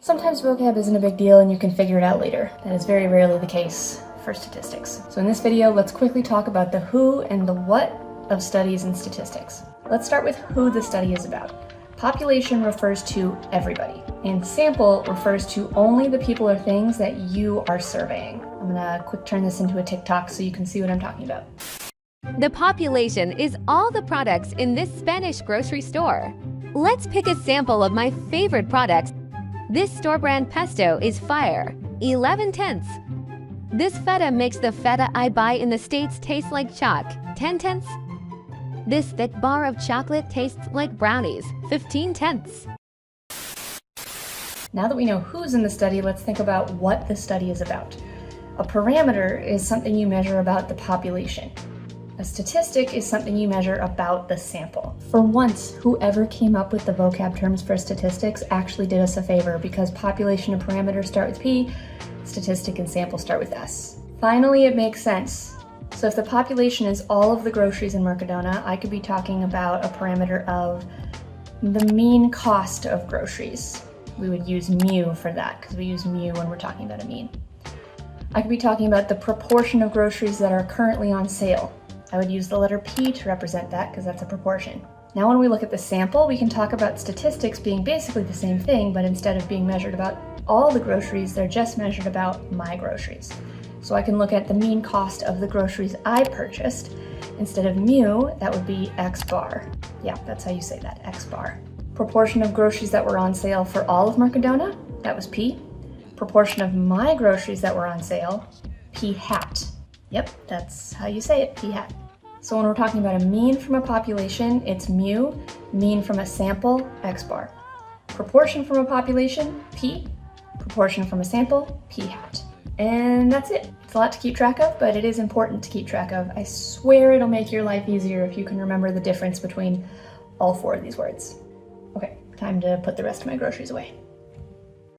Sometimes vocab isn't a big deal and you can figure it out later. That is very rarely the case for statistics. So in this video, let's quickly talk about the who and the what of studies and statistics. Let's start with who the study is about. Population refers to everybody, and sample refers to only the people or things that you are surveying. I'm gonna quick turn this into a TikTok so you can see what I'm talking about. The population is all the products in this Spanish grocery store. Let's pick a sample of my favorite products. This store brand pesto is fire, 11 tenths. This feta makes the feta I buy in the States taste like chalk, 10 tenths. This thick bar of chocolate tastes like brownies, 15 tenths. Now that we know who's in the study, let's think about what the study is about. A parameter is something you measure about the population. A statistic is something you measure about the sample. For once, whoever came up with the vocab terms for statistics actually did us a favor, because population and parameter start with P, statistic and sample start with S. Finally, it makes sense. So if the population is all of the groceries in Mercadona, I could be talking about a parameter of the mean cost of groceries. We would use mu for that, because we use mu when we're talking about a mean. I could be talking about the proportion of groceries that are currently on sale. I would use the letter P to represent that, because that's a proportion. Now when we look at the sample, we can talk about statistics being basically the same thing, but instead of being measured about all the groceries, they're just measured about my groceries. So I can look at the mean cost of the groceries I purchased. Instead of mu, that would be X bar. Yeah, that's how you say that, X bar. Proportion of groceries that were on sale for all of Mercadona, that was P. Proportion of my groceries that were on sale, P hat. Yep, that's how you say it, P hat. So when we're talking about a mean from a population, it's mu. Mean from a sample, X bar. Proportion from a population, P. Proportion from a sample, P hat. And that's it. It's a lot to keep track of, but it is important to keep track of. I swear it'll make your life easier if you can remember the difference between all four of these words. Okay, time to put the rest of my groceries away.